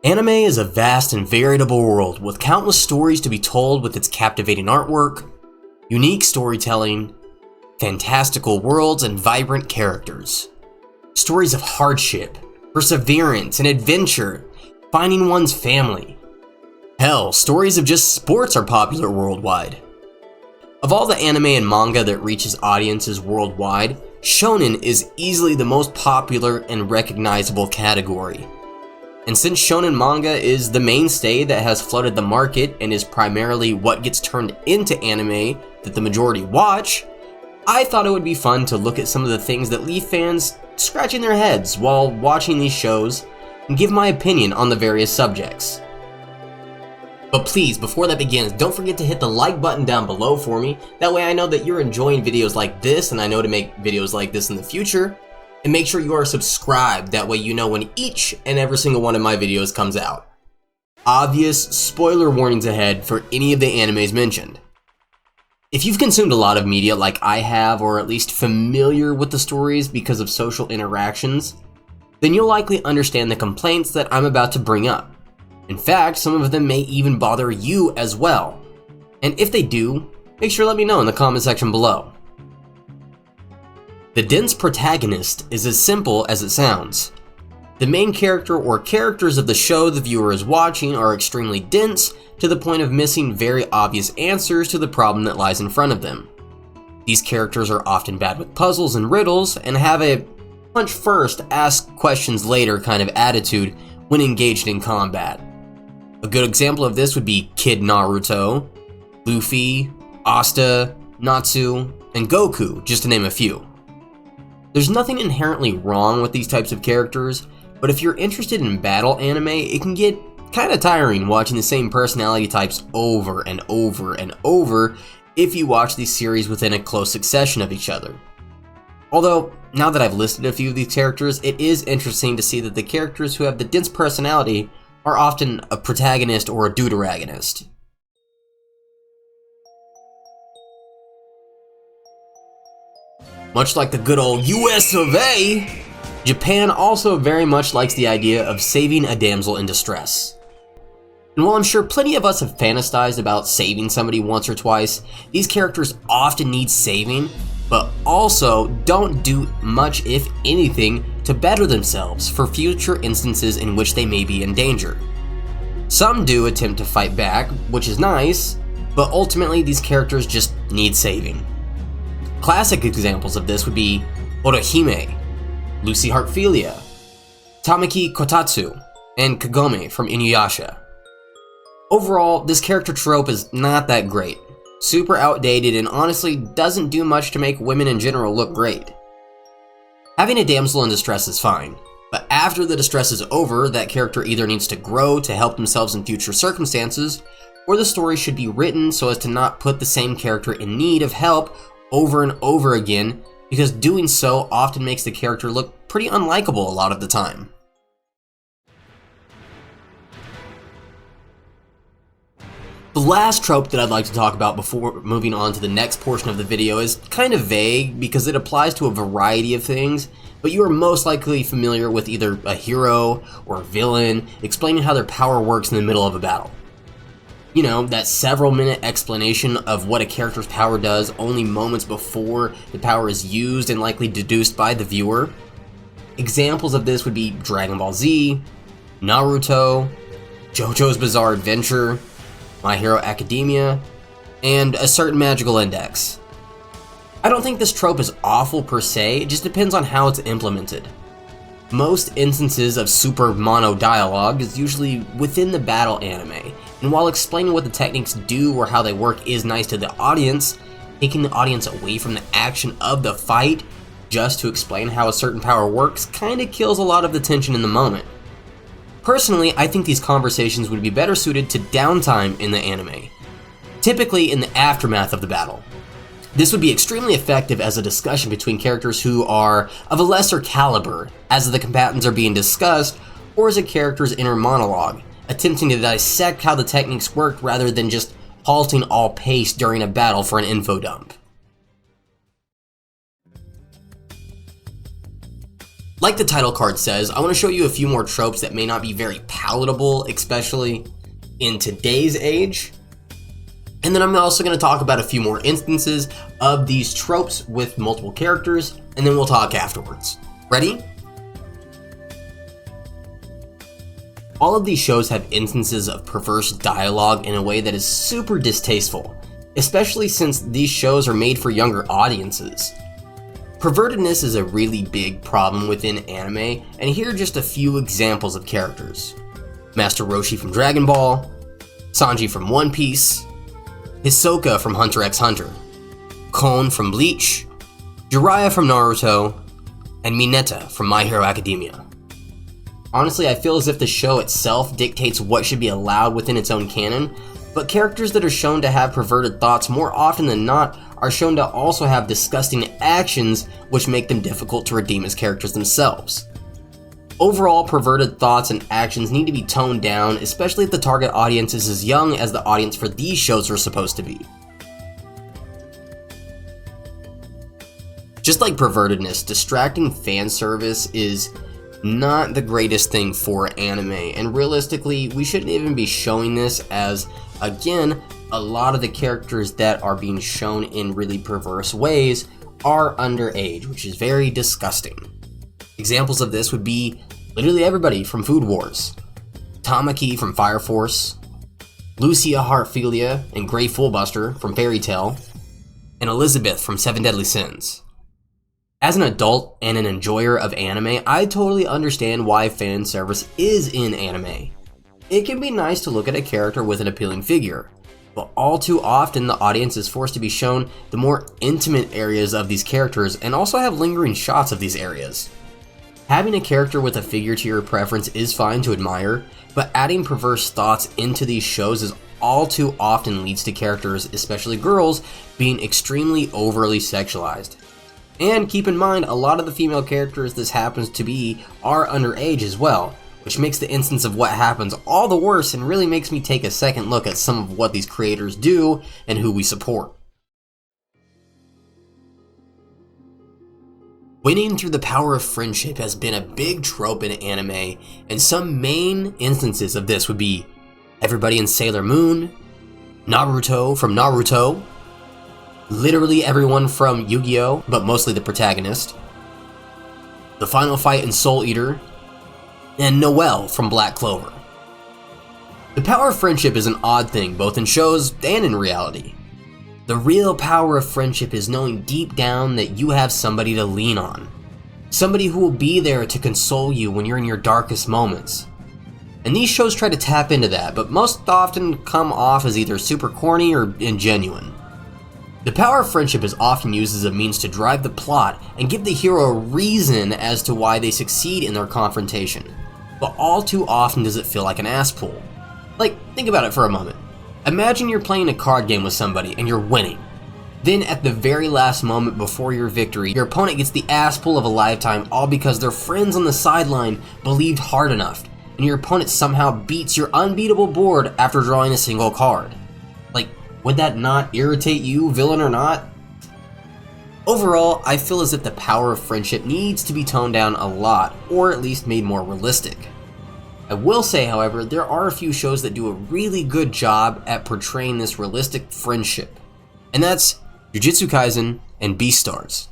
Anime is a vast and veritable world with countless stories to be told with its captivating artwork, unique storytelling, fantastical worlds, and vibrant characters. Stories of hardship, perseverance, and adventure, finding one's family. Hell, stories of just sports are popular worldwide. Of all the anime and manga that reaches audiences worldwide, shonen is easily the most popular and recognizable category. And since shonen manga is the mainstay that has flooded the market and is primarily what gets turned into anime that the majority watch, I thought it would be fun to look at some of the things that leave fans scratching their heads while watching these shows and give my opinion on the various subjects. But please, before that begins, don't forget to hit the like button down below for me. That way I know that you're enjoying videos like this and I know to make videos like this in the future. And make sure you are subscribed, that way you know when each and every single one of my videos comes out. Obvious spoiler warnings ahead for any of the animes mentioned. If you've consumed a lot of media like I have, or at least familiar with the stories because of social interactions, then you'll likely understand the complaints that I'm about to bring up. In fact, some of them may even bother you as well. And if they do, make sure to let me know in the comment section below. The dense protagonist is as simple as it sounds. The main character or characters of the show the viewer is watching are extremely dense to the point of missing very obvious answers to the problem that lies in front of them. These characters are often bad with puzzles and riddles and have a punch first, ask questions later kind of attitude when engaged in combat. A good example of this would be Kid Naruto, Luffy, Asta, Natsu, and Goku, just to name a few. There's nothing inherently wrong with these types of characters, but if you're interested in battle anime, it can get kinda tiring watching the same personality types over and over and over if you watch these series within a close succession of each other. Although, now that I've listed a few of these characters, it is interesting to see that the characters who have the dense personality are often a protagonist or a deuteragonist. Much like the good old US of A, Japan also very much likes the idea of saving a damsel in distress. And while I'm sure plenty of us have fantasized about saving somebody once or twice, these characters often need saving, but also don't do much, if anything, to better themselves for future instances in which they may be in danger. Some do attempt to fight back, which is nice, but ultimately these characters just need saving. Classic examples of this would be Orihime, Lucy Heartfilia, Tamaki Kotatsu, and Kagome from Inuyasha. Overall, this character trope is not that great, super outdated, and honestly doesn't do much to make women in general look great. Having a damsel in distress is fine, but after the distress is over, that character either needs to grow to help themselves in future circumstances, or the story should be written so as to not put the same character in need of help over and over again, because doing so often makes the character look pretty unlikable a lot of the time. The last trope that I'd like to talk about before moving on to the next portion of the video is kind of vague because it applies to a variety of things, but you are most likely familiar with either a hero or a villain explaining how their power works in the middle of a battle. You know, that several minute explanation of what a character's power does only moments before the power is used and likely deduced by the viewer. Examples of this would be Dragon Ball Z, Naruto, JoJo's Bizarre Adventure, My Hero Academia, and a certain magical index. I don't think this trope is awful per se, it just depends on how it's implemented. Most instances of super mono dialogue is usually within the battle anime, and while explaining what the techniques do or how they work is nice to the audience, taking the audience away from the action of the fight just to explain how a certain power works kinda kills a lot of the tension in the moment. Personally, I think these conversations would be better suited to downtime in the anime, typically in the aftermath of the battle. This would be extremely effective as a discussion between characters who are of a lesser caliber, as the combatants are being discussed, or as a character's inner monologue, attempting to dissect how the techniques work rather than just halting all pace during a battle for an info dump. Like the title card says, I want to show you a few more tropes that may not be very palatable, especially in today's age. And then I'm also going to talk about a few more instances of these tropes with multiple characters, and then we'll talk afterwards. Ready? All of these shows have instances of perverse dialogue in a way that is super distasteful, especially since these shows are made for younger audiences. Pervertedness is a really big problem within anime, and here are just a few examples of characters. Master Roshi from Dragon Ball, Sanji from One Piece, Hisoka from Hunter x Hunter, Kon from Bleach, Jiraiya from Naruto, and Mineta from My Hero Academia. Honestly, I feel as if the show itself dictates what should be allowed within its own canon, but characters that are shown to have perverted thoughts more often than not are shown to also have disgusting actions which make them difficult to redeem as characters themselves. Overall, perverted thoughts and actions need to be toned down, especially if the target audience is as young as the audience for these shows are supposed to be. Just like pervertedness, distracting fan service is not the greatest thing for anime, and realistically, we shouldn't even be showing this as, again, a lot of the characters that are being shown in really perverse ways are underage, which is very disgusting. Examples of this would be literally everybody from Food Wars, Tamaki from Fire Force, Lucia Heartfilia and Grey Fullbuster from Fairy Tail, and Elizabeth from Seven Deadly Sins. As an adult and an enjoyer of anime, I totally understand why fan service is in anime. It can be nice to look at a character with an appealing figure, but all too often the audience is forced to be shown the more intimate areas of these characters and also have lingering shots of these areas. Having a character with a figure to your preference is fine to admire, but adding perverse thoughts into these shows is all too often leads to characters, especially girls, being extremely overly sexualized. And keep in mind, a lot of the female characters this happens to be are underage as well, which makes the instance of what happens all the worse and really makes me take a second look at some of what these creators do and who we support. Winning through the power of friendship has been a big trope in anime, and some main instances of this would be everybody in Sailor Moon, Naruto from Naruto, literally everyone from Yu-Gi-Oh, but mostly the protagonist, the final fight in Soul Eater, and Noelle from Black Clover. The power of friendship is an odd thing, both in shows and in reality. The real power of friendship is knowing deep down that you have somebody to lean on. Somebody who will be there to console you when you're in your darkest moments. And these shows try to tap into that, but most often come off as either super corny or ingenuine. The power of friendship is often used as a means to drive the plot and give the hero a reason as to why they succeed in their confrontation. But all too often does it feel like an ass pull. Like, think about it for a moment. Imagine you're playing a card game with somebody and you're winning. Then at the very last moment before your victory, your opponent gets the ass pull of a lifetime, all because their friends on the sideline believed hard enough, and your opponent somehow beats your unbeatable board after drawing a single card. Like, would that not irritate you, villain or not? Overall, I feel as if the power of friendship needs to be toned down a lot, or at least made more realistic. I will say, however, there are a few shows that do a really good job at portraying this realistic friendship, and that's Jujutsu Kaisen and Beastars.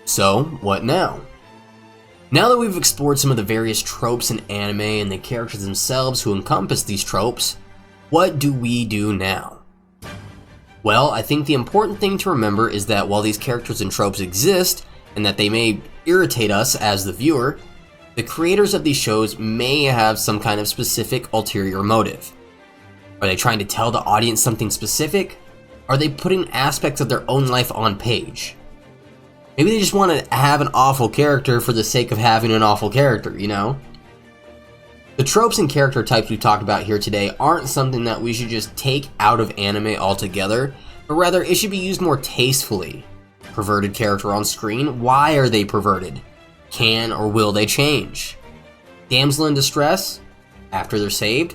So, what now? Now that we've explored some of the various tropes in anime and the characters themselves who encompass these tropes, what do we do now? Well, I think the important thing to remember is that while these characters and tropes exist, and that they may irritate us as the viewer, the creators of these shows may have some kind of specific ulterior motive. Are they trying to tell the audience something specific? Are they putting aspects of their own life on page? Maybe they just want to have an awful character for the sake of having an awful character, you know? The tropes and character types we talked about here today aren't something that we should just take out of anime altogether, but rather it should be used more tastefully. Perverted character on screen, why are they perverted? Can or will they change? Damsel in distress, after they're saved,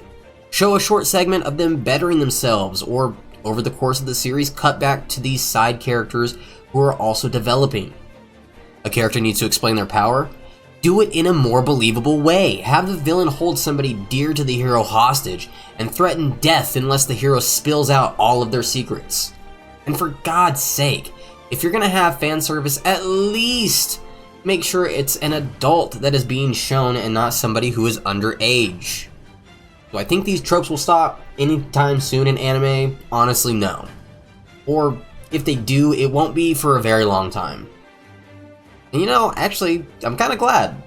show a short segment of them bettering themselves, or over the course of the series cut back to these side characters who are also developing. A character needs to explain their power? Do it in a more believable way. Have the villain hold somebody dear to the hero hostage and threaten death unless the hero spills out all of their secrets. And for God's sake, if you're gonna have fan service, at least make sure it's an adult that is being shown and not somebody who is underage. Do I think these tropes will stop anytime soon in anime? Honestly, no. Or if they do, it won't be for a very long time. And you know, actually, I'm kind of glad.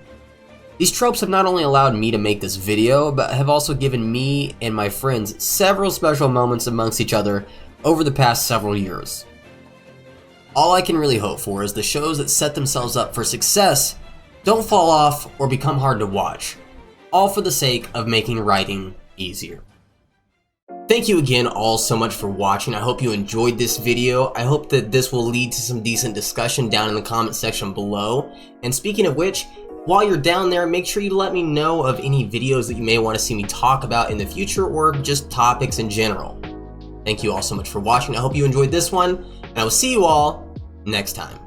These tropes have not only allowed me to make this video, but have also given me and my friends several special moments amongst each other over the past several years. All I can really hope for is the shows that set themselves up for success don't fall off or become hard to watch, all for the sake of making writing easier. Thank you again all so much for watching. I hope you enjoyed this video. I hope that this will lead to some decent discussion down in the comment section below. And speaking of which, while you're down there, make sure you let me know of any videos that you may want to see me talk about in the future or just topics in general. Thank you all so much for watching. I hope you enjoyed this one, and I will see you all next time.